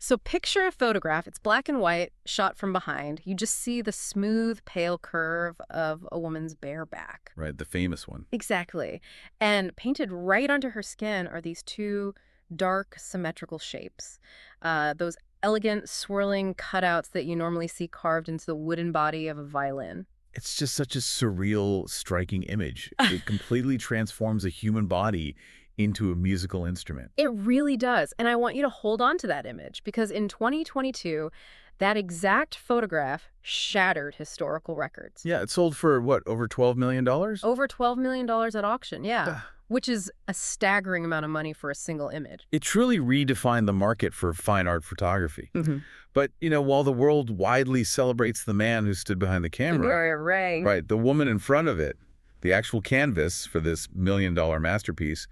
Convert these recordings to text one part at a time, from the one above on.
So picture a photograph. It's black and white, shot from behind. You just see the smooth, pale curve of a woman's bare back. Right, the famous one. Exactly. And painted right onto her skin are these two dark, symmetrical shapes. Those elegant, swirling cutouts that you normally see carved into the wooden body of a violin. It's just such a surreal, striking image. It completely transforms a human body into a musical instrument. It really does. And I want you to hold on to that image because in 2022, that exact photograph shattered historical records. Yeah, it sold for, what, over $12 million? Over $12 million at auction, yeah. Which is a staggering amount of money for a single image. It truly redefined the market for fine art photography. But, while the world widely celebrates the man who stood behind the camera, right, the woman in front of it, the actual canvas for this million-dollar masterpiece,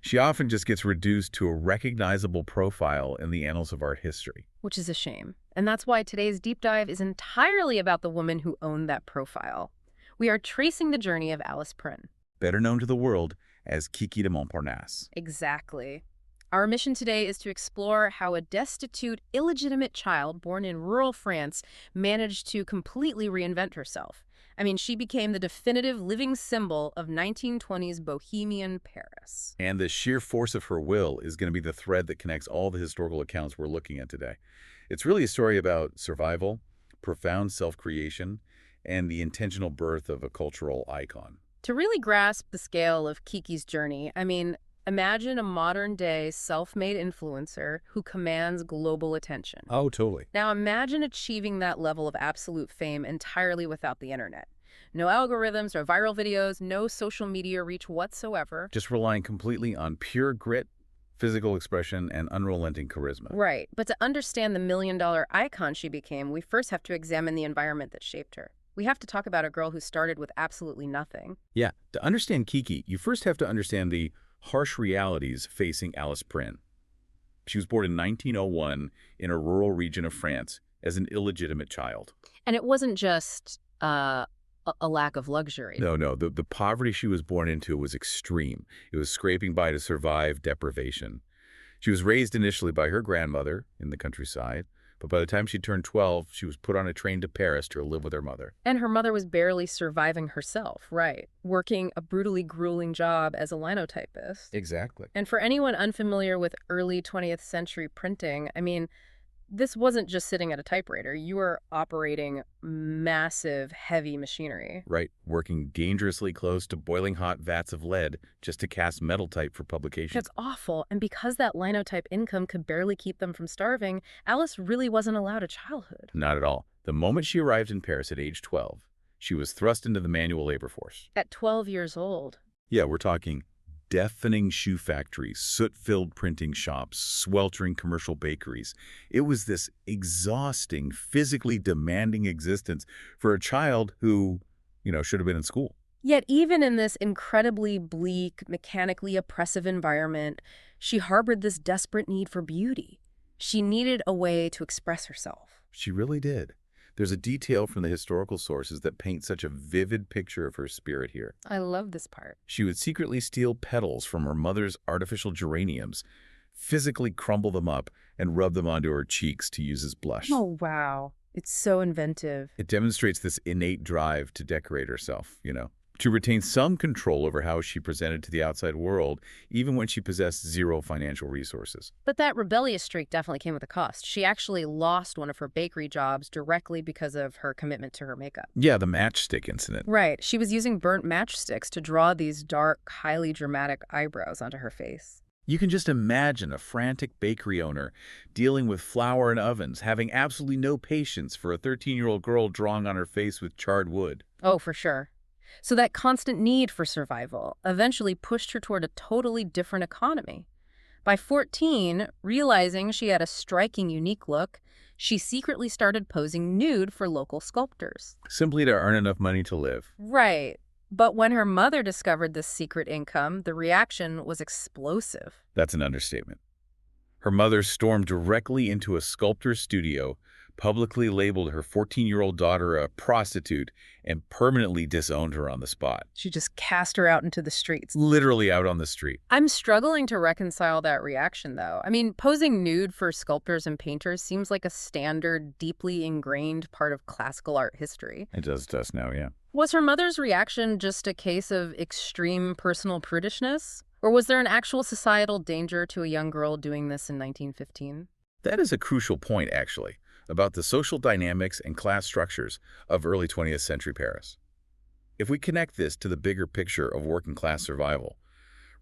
she often just gets reduced to a recognizable profile in the annals of art history. Which is a shame. And that's why today's deep dive is entirely about the woman who owned that profile. We are tracing the journey of Alice Prin. Better known to the world as Kiki de Montparnasse. Exactly. Our mission today is to explore how a destitute, illegitimate child born in rural France managed to completely reinvent herself. I mean, she became the definitive living symbol of 1920s Bohemian Paris. And the sheer force of her will is going to be the thread that connects all the historical accounts we're looking at today. It's really a story about survival, profound self-creation, and the intentional birth of a cultural icon. To really grasp the scale of Kiki's journey, I mean, imagine a modern-day self-made influencer who commands global attention. Oh, totally. Now imagine achieving that level of absolute fame entirely without the internet. No algorithms or viral videos, no social media reach whatsoever. Just relying completely on pure grit, physical expression, and unrelenting charisma. Right. But to understand the million-dollar icon she became, we first have to examine the environment that shaped her. We have to talk about a girl who started with absolutely nothing. Yeah. To understand Kiki, you first have to understand the harsh realities facing Alice Prin. She was born in 1901 in a rural region of France as an illegitimate child. And it wasn't just a lack of luxury. No. The poverty she was born into was extreme. It was scraping by to survive deprivation. She was raised initially by her grandmother in the countryside, but by the time she turned 12, she was put on a train to Paris to live with her mother. And her mother was barely surviving herself, right? Working a brutally grueling job as a linotypist. Exactly. And for anyone unfamiliar with early 20th century printing, I mean, this wasn't just sitting at a typewriter. You were operating massive, heavy machinery. Right, working dangerously close to boiling hot vats of lead just to cast metal type for publication. That's awful. And because that linotype income could barely keep them from starving, Alice really wasn't allowed a childhood. Not at all. The moment she arrived in Paris at age 12, she was thrust into the manual labor force. At 12 years old. Yeah, we're talking deafening shoe factories, soot-filled printing shops, sweltering commercial bakeries. It was this exhausting, physically demanding existence for a child who, should have been in school. Yet even in this incredibly bleak, mechanically oppressive environment, she harbored this desperate need for beauty. She needed a way to express herself. She really did. There's a detail from the historical sources that paint such a vivid picture of her spirit here. I love this part. She would secretly steal petals from her mother's artificial geraniums, physically crumble them up, and rub them onto her cheeks to use as blush. Oh, wow. It's so inventive. It demonstrates this innate drive to decorate herself, to retain some control over how she presented to the outside world, even when she possessed zero financial resources. But that rebellious streak definitely came with a cost. She actually lost one of her bakery jobs directly because of her commitment to her makeup. Yeah, the matchstick incident. Right. She was using burnt matchsticks to draw these dark, highly dramatic eyebrows onto her face. You can just imagine a frantic bakery owner dealing with flour and ovens, having absolutely no patience for a 13-year-old girl drawing on her face with charred wood. Oh, for sure. So that constant need for survival eventually pushed her toward a totally different economy. By 14, realizing she had a striking, unique look, she secretly started posing nude for local sculptors. Simply to earn enough money to live. Right. But when her mother discovered this secret income, the reaction was explosive. That's an understatement. Her mother stormed directly into a sculptor's studio, publicly labeled her 14-year-old daughter a prostitute, and permanently disowned her on the spot. She just cast her out into the streets. Literally out on the street. I'm struggling to reconcile that reaction, though. I mean, posing nude for sculptors and painters seems like a standard, deeply ingrained part of classical art history. It does to us now, yeah. Was her mother's reaction just a case of extreme personal prudishness? Or was there an actual societal danger to a young girl doing this in 1915? That is a crucial point, actually, about the social dynamics and class structures of early 20th century Paris. If we connect this to the bigger picture of working-class survival,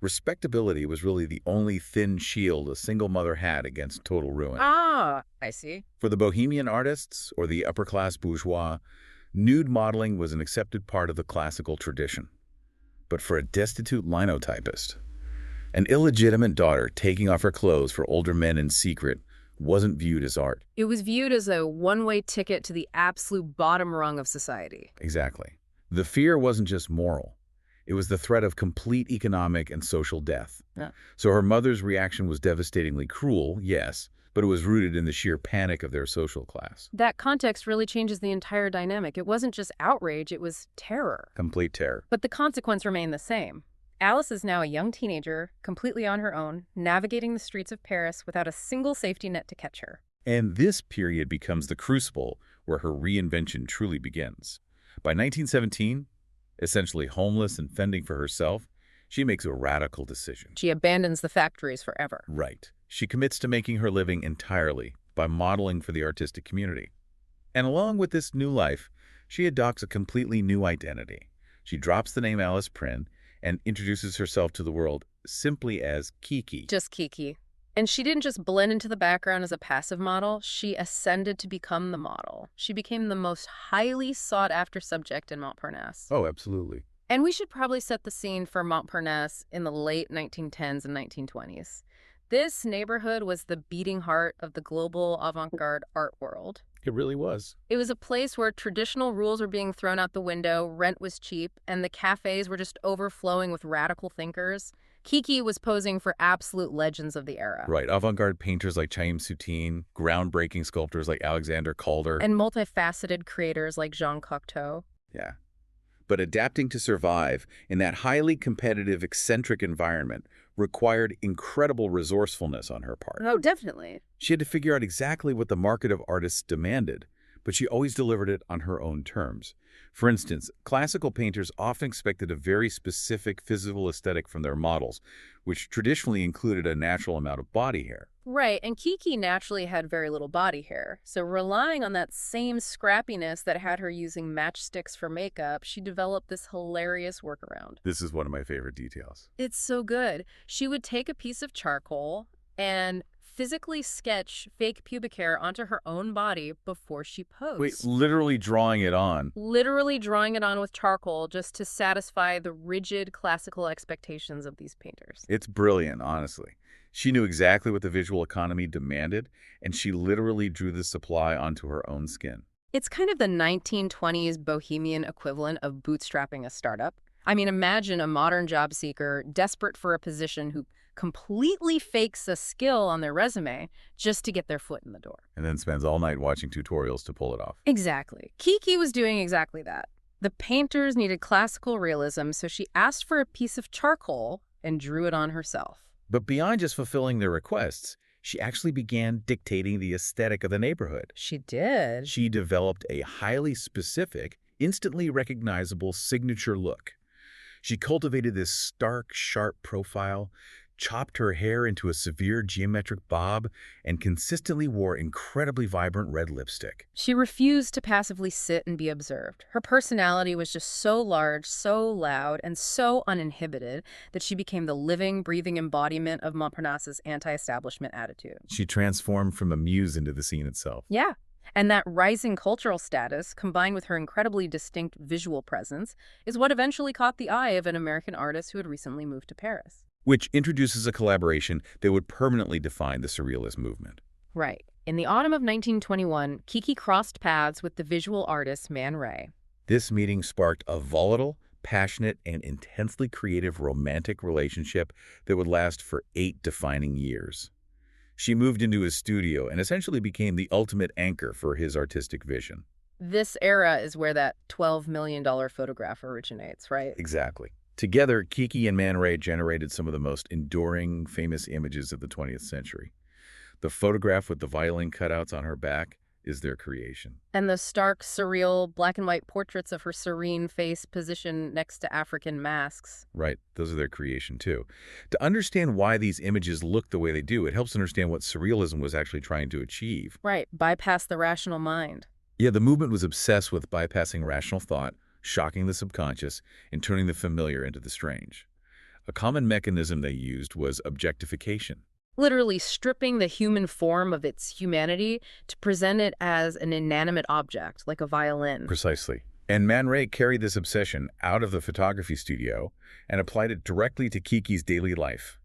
respectability was really the only thin shield a single mother had against total ruin. Ah, I see. For the Bohemian artists or the upper-class bourgeois, nude modeling was an accepted part of the classical tradition. But for a destitute linotypist, an illegitimate daughter taking off her clothes for older men in secret wasn't viewed as art. It was viewed as a one-way ticket to the absolute bottom rung of society. Exactly. The fear wasn't just moral. It was the threat of complete economic and social death. Yeah. So her mother's reaction was devastatingly cruel, yes, but it was rooted in the sheer panic of their social class. That context really changes the entire dynamic. It wasn't just outrage, it was terror. Complete terror. But the consequence remained the same. Alice is now a young teenager, completely on her own, navigating the streets of Paris without a single safety net to catch her. And this period becomes the crucible where her reinvention truly begins. By 1917, essentially homeless and fending for herself, she makes a radical decision. She abandons the factories forever. Right. She commits to making her living entirely by modeling for the artistic community. And along with this new life, she adopts a completely new identity. She drops the name Alice Prin and introduces herself to the world simply as Kiki. Just Kiki. And she didn't just blend into the background as a passive model, she ascended to become the model. She became the most highly sought-after subject in Montparnasse. Oh, absolutely. And we should probably set the scene for Montparnasse in the late 1910s and 1920s. This neighborhood was the beating heart of the global avant-garde art world. It really was. It was a place where traditional rules were being thrown out the window, rent was cheap, and the cafes were just overflowing with radical thinkers. Kiki was posing for absolute legends of the era. Right. Avant-garde painters like Chaim Soutine, groundbreaking sculptors like Alexander Calder. And multifaceted creators like Jean Cocteau. Yeah. But adapting to survive in that highly competitive, eccentric environment required incredible resourcefulness on her part. Oh, definitely. She had to figure out exactly what the market of artists demanded, but she always delivered it on her own terms. For instance, classical painters often expected a very specific physical aesthetic from their models, which traditionally included a natural amount of body hair. Right, and Kiki naturally had very little body hair, so relying on that same scrappiness that had her using matchsticks for makeup, she developed this hilarious workaround. This is one of my favorite details. It's so good. She would take a piece of charcoal and physically sketch fake pubic hair onto her own body before she posed. Wait, literally drawing it on? Literally drawing it on with charcoal just to satisfy the rigid classical expectations of these painters. It's brilliant, honestly. She knew exactly what the visual economy demanded, and she literally drew the supply onto her own skin. It's kind of the 1920s Bohemian equivalent of bootstrapping a startup. I mean, imagine a modern job seeker desperate for a position who completely fakes a skill on their resume just to get their foot in the door. And then spends all night watching tutorials to pull it off. Exactly. Kiki was doing exactly that. The painters needed classical realism, so she asked for a piece of charcoal and drew it on herself. But beyond just fulfilling their requests, she actually began dictating the aesthetic of the neighborhood. She did. She developed a highly specific, instantly recognizable signature look. She cultivated this stark, sharp profile, chopped her hair into a severe geometric bob, and consistently wore incredibly vibrant red lipstick. She refused to passively sit and be observed. Her personality was just so large, so loud, and so uninhibited that she became the living, breathing embodiment of Montparnasse's anti-establishment attitude. She transformed from a muse into the scene itself. Yeah. And that rising cultural status, combined with her incredibly distinct visual presence, is what eventually caught the eye of an American artist who had recently moved to Paris. Which introduces a collaboration that would permanently define the Surrealist movement. Right. In the autumn of 1921, Kiki crossed paths with the visual artist Man RayHer. This meeting sparked a volatile, passionate, and intensely creative romantic relationship that would last for 8 defining years. She moved into his studio and essentially became the ultimate anchor for his artistic vision. This era is where that $12 million photograph originates, right? Exactly. Together, Kiki and Man Ray generated some of the most enduring, famous images of the 20th century. The photograph with the violin cutouts on her back is their creation. And the stark, surreal, black and white portraits of her serene face positioned next to African masks. Right, those are their creation too. To understand why these images look the way they do, it helps understand what surrealism was actually trying to achieve. Right, bypass the rational mind. Yeah, the movement was obsessed with bypassing rational thought, shocking the subconscious, and turning the familiar into the strange. A common mechanism they used was objectification. Literally stripping the human form of its humanity to present it as an inanimate object, like a violin. Precisely. And Man Ray carried this obsession out of the photography studio and applied it directly to Kiki's daily life.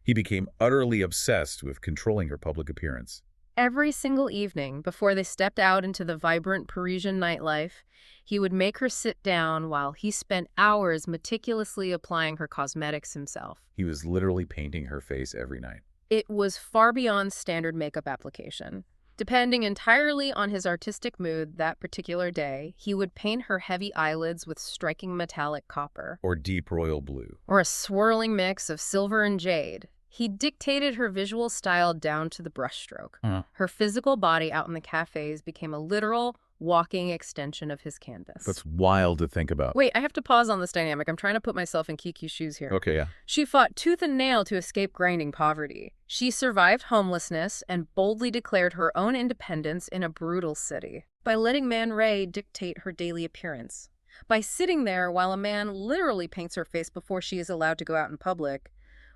He became utterly obsessed with controlling her public appearance. Every single evening, before they stepped out into the vibrant Parisian nightlife, he would make her sit down while he spent hours meticulously applying her cosmetics himself. He was literally painting her face every night. It was far beyond standard makeup application. Depending entirely on his artistic mood that particular day, he would paint her heavy eyelids with striking metallic copper. Or deep royal blue. Or a swirling mix of silver and jade. He dictated her visual style down to the brushstroke. Her physical body out in the cafes became a literal walking extension of his canvas. That's wild to think about. Wait, I have to pause on this dynamic. I'm trying to put myself in Kiki's shoes here. Okay, yeah. She fought tooth and nail to escape grinding poverty. She survived homelessness and boldly declared her own independence in a brutal city by letting Man Ray dictate her daily appearance. By sitting there while a man literally paints her face before she is allowed to go out in public.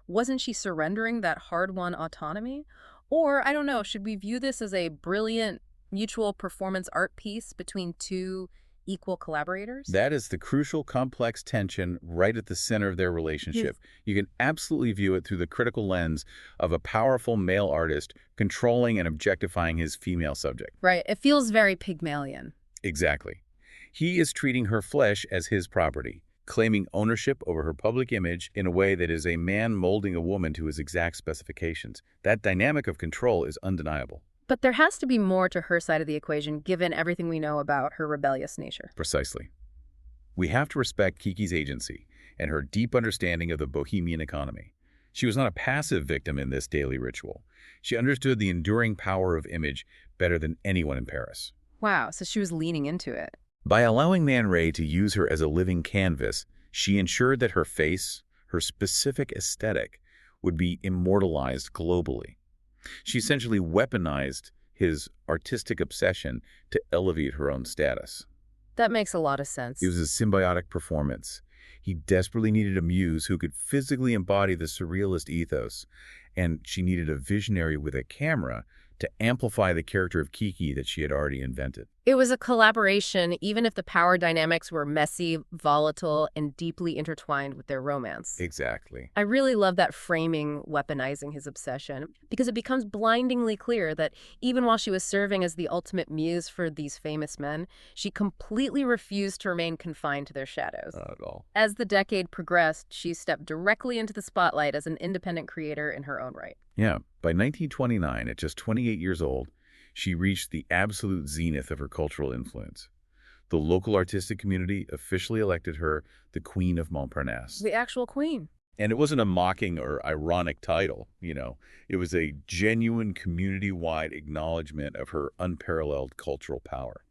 Wasn't she surrendering that hard-won autonomy? Or, I don't know, should we view this as a brilliant mutual performance art piece between two equal collaborators? That is the crucial, complex tension right at the center of their relationship. You can absolutely view it through the critical lens of a powerful male artist controlling and objectifying his female subject. Right. It feels very Pygmalion. Exactly. He is treating her flesh as his property, claiming ownership over her public image in a way that is a man molding a woman to his exact specifications. That dynamic of control is undeniable. But there has to be more to her side of the equation, given everything we know about her rebellious nature. Precisely. We have to respect Kiki's agency and her deep understanding of the Bohemian economy. She was not a passive victim in this daily ritual. She understood the enduring power of image better than anyone in Paris. Wow, so she was leaning into it. By allowing Man Ray to use her as a living canvas, she ensured that her face, her specific aesthetic, would be immortalized globally. She essentially weaponized his artistic obsession to elevate her own status. That makes a lot of sense. It was a symbiotic performance. He desperately needed a muse who could physically embody the surrealist ethos, and she needed a visionary with a camera to amplify the character of Kiki that she had already invented. It was a collaboration, even if the power dynamics were messy, volatile, and deeply intertwined with their romance. Exactly. I really love that framing, weaponizing his obsession, because it becomes blindingly clear that even while she was serving as the ultimate muse for these famous men, she completely refused to remain confined to their shadows. Not at all. As the decade progressed, she stepped directly into the spotlight as an independent creator in her own right. Yeah, by 1929, at just 28 years old, she reached the absolute zenith of her cultural influence. The local artistic community officially elected her the Queen of Montparnasse. The actual queen. And it wasn't a mocking or ironic title, It was a genuine community-wide acknowledgement of her unparalleled cultural power.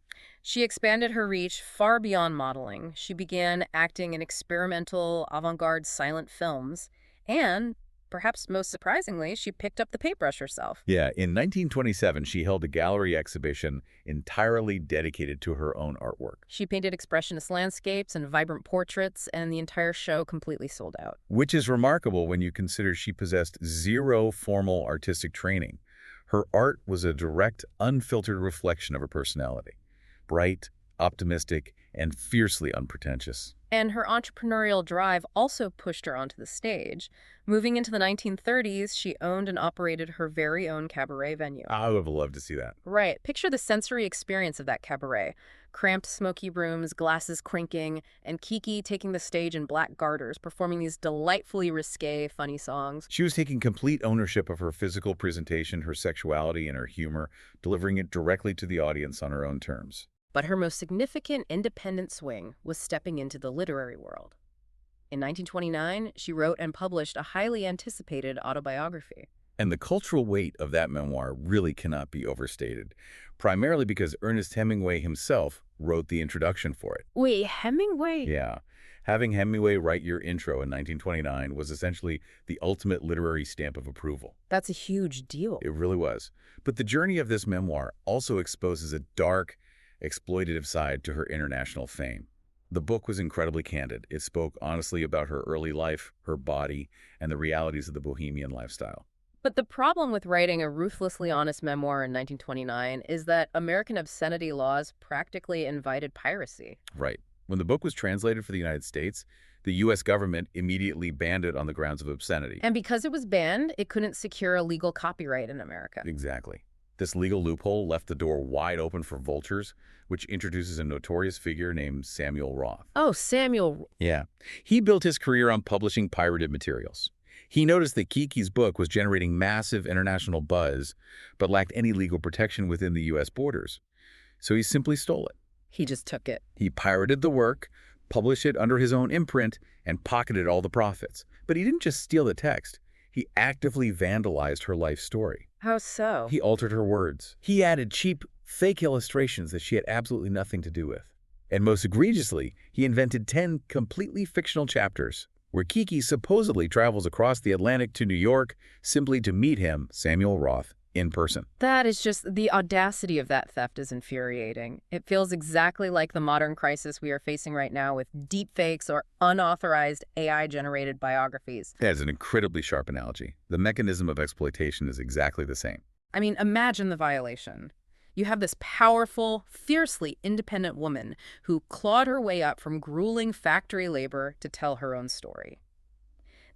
She expanded her reach far beyond modeling. She began acting in experimental, avant-garde silent films, and perhaps most surprisingly, she picked up the paintbrush herself. Yeah, in 1927, she held a gallery exhibition entirely dedicated to her own artwork. She painted expressionist landscapes and vibrant portraits, and the entire show completely sold out. Which is remarkable when you consider she possessed zero formal artistic training. Her art was a direct, unfiltered reflection of her personality. Bright, optimistic, and fiercely unpretentious. And her entrepreneurial drive also pushed her onto the stage. Moving into the 1930s, she owned and operated her very own cabaret venue. I would have loved to see that. Right. Picture the sensory experience of that cabaret. Cramped, smoky rooms, glasses clinking, and Kiki taking the stage in black garters, performing these delightfully risque, funny songs. She was taking complete ownership of her physical presentation, her sexuality, and her humor, delivering it directly to the audience on her own terms. But her most significant independent swing was stepping into the literary world. In 1929, she wrote and published a highly anticipated autobiography. And the cultural weight of that memoir really cannot be overstated, primarily because Ernest Hemingway himself wrote the introduction for it. Wait, Hemingway? Yeah. Having Hemingway write your intro in 1929 was essentially the ultimate literary stamp of approval. That's a huge deal. It really was. But the journey of this memoir also exposes a dark, exploitative side to her international fame. The book was incredibly candid. It spoke honestly about her early life, her body, and the realities of the Bohemian lifestyle. But the problem with writing a ruthlessly honest memoir in 1929 is that American obscenity laws practically invited piracy. Right. When the book was translated for the United States, the U.S. government immediately banned it on the grounds of obscenity. And because it was banned, it couldn't secure a legal copyright in America. Exactly. This legal loophole left the door wide open for vultures, which introduces a notorious figure named Samuel Roth. Oh, Samuel. Yeah. He built his career on publishing pirated materials. He noticed that Kiki's book was generating massive international buzz, but lacked any legal protection within the U.S. borders. So he simply stole it. He just took it. He pirated the work, published it under his own imprint, and pocketed all the profits. But he didn't just steal the text. He actively vandalized her life story. How so? He altered her words. He added cheap, fake illustrations that she had absolutely nothing to do with. And most egregiously, he invented 10 completely fictional chapters where Kiki supposedly travels across the Atlantic to New York simply to meet him, Samuel Roth, in person. That is just, the audacity of that theft is infuriating. It feels exactly like the modern crisis we are facing right now with deepfakes or unauthorized AI-generated biographies. That is an incredibly sharp analogy. The mechanism of exploitation is exactly the same. I mean, imagine the violation. You have this powerful, fiercely independent woman who clawed her way up from grueling factory labor to tell her own story.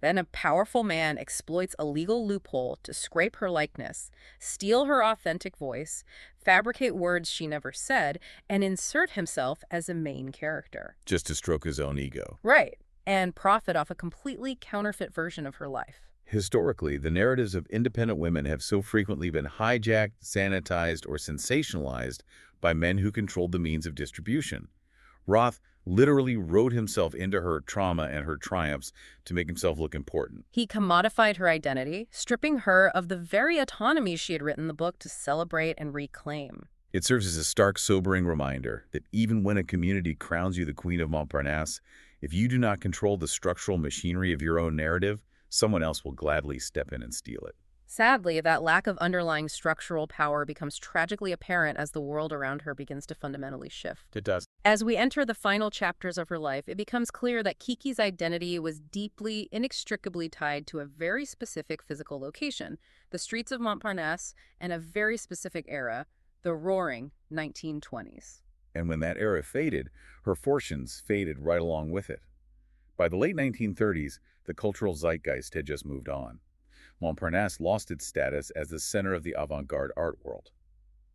Then a powerful man exploits a legal loophole to scrape her likeness, steal her authentic voice, fabricate words she never said, and insert himself as a main character. Just to stroke his own ego. Right, and profit off a completely counterfeit version of her life. Historically, the narratives of independent women have so frequently been hijacked, sanitized, or sensationalized by men who controlled the means of distribution. Roth literally wrote himself into her trauma and her triumphs to make himself look important. He commodified her identity, stripping her of the very autonomy she had written the book to celebrate and reclaim. It serves as a stark, sobering reminder that even when a community crowns you the Queen of Montparnasse, if you do not control the structural machinery of your own narrative, someone else will gladly step in and steal it. Sadly, that lack of underlying structural power becomes tragically apparent as the world around her begins to fundamentally shift. It does. As we enter the final chapters of her life, it becomes clear that Kiki's identity was deeply, inextricably tied to a very specific physical location, the streets of Montparnasse, and a very specific era, the roaring 1920s. And when that era faded, her fortunes faded right along with it. By the late 1930s, the cultural zeitgeist had just moved on. Montparnasse lost its status as the center of the avant-garde art world.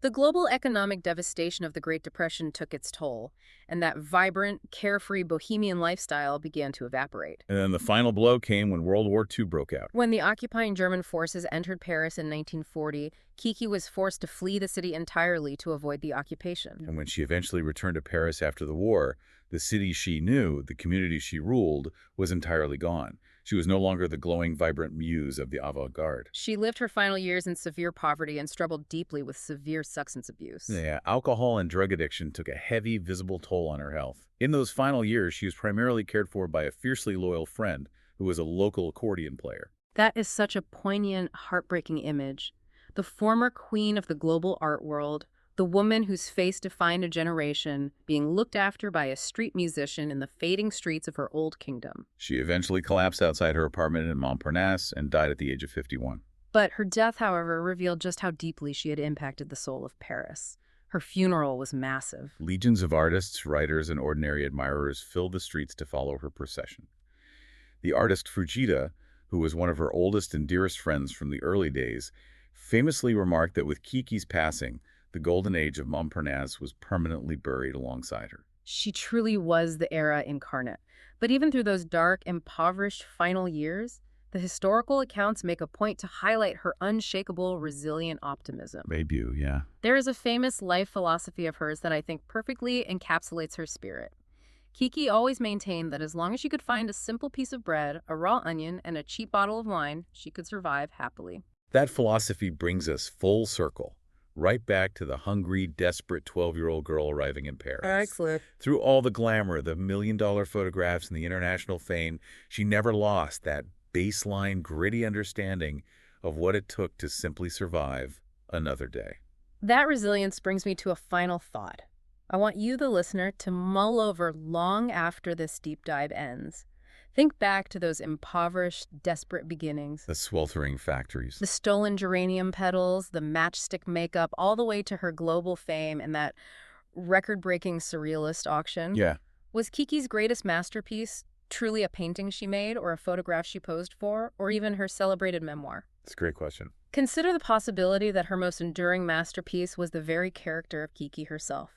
The global economic devastation of the Great Depression took its toll, and that vibrant, carefree bohemian lifestyle began to evaporate. And then the final blow came when World War II broke out. When the occupying German forces entered Paris in 1940, Kiki was forced to flee the city entirely to avoid the occupation. And when she eventually returned to Paris after the war, the city she knew, the community she ruled, was entirely gone. She was no longer the glowing, vibrant muse of the avant-garde. She lived her final years in severe poverty and struggled deeply with severe substance abuse. Yeah, alcohol and drug addiction took a heavy, visible toll on her health. In those final years, she was primarily cared for by a fiercely loyal friend who was a local accordion player. That is such a poignant, heartbreaking image. The former queen of the global art world, the woman whose face defined a generation, being looked after by a street musician in the fading streets of her old kingdom. She eventually collapsed outside her apartment in Montparnasse and died at the age of 51. But her death, however, revealed just how deeply she had impacted the soul of Paris. Her funeral was massive. Legions of artists, writers, and ordinary admirers filled the streets to follow her procession. The artist Fujita, who was one of her oldest and dearest friends from the early days, famously remarked that with Kiki's passing, the golden age of Montparnasse was permanently buried alongside her. She truly was the era incarnate. But even through those dark, impoverished final years, the historical accounts make a point to highlight her unshakable, resilient optimism. Maybe, yeah. There is a famous life philosophy of hers that I think perfectly encapsulates her spirit. Kiki always maintained that as long as she could find a simple piece of bread, a raw onion, and a cheap bottle of wine, she could survive happily. That philosophy brings us full circle, right back to the hungry, desperate 12-year-old girl arriving in Paris. Excellent. Through all the glamour, the million-dollar photographs, and the international fame, she never lost that baseline, gritty understanding of what it took to simply survive another day. That resilience brings me to a final thought. I want you, the listener, to mull over long after this deep dive ends. Think back to those impoverished, desperate beginnings. The sweltering factories. The stolen geranium petals, the matchstick makeup, all the way to her global fame and that record-breaking surrealist auction. Yeah. Was Kiki's greatest masterpiece truly a painting she made, or a photograph she posed for, or even her celebrated memoir? That's a great question. Consider the possibility that her most enduring masterpiece was the very character of Kiki herself.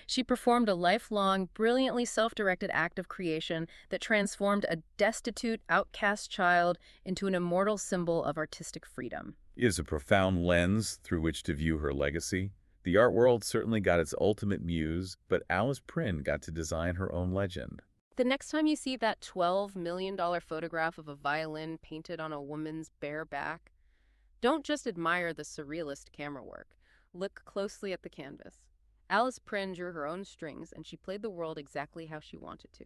She performed a lifelong, brilliantly self-directed act of creation that transformed a destitute, outcast child into an immortal symbol of artistic freedom. It is a profound lens through which to view her legacy. The art world certainly got its ultimate muse, but Alice Prin got to design her own legend. The next time you see that $12 million photograph of a violin painted on a woman's bare back, don't just admire the surrealist camera work. Look closely at the canvas. Alice Prin drew her own strings, and she played the world exactly how she wanted to.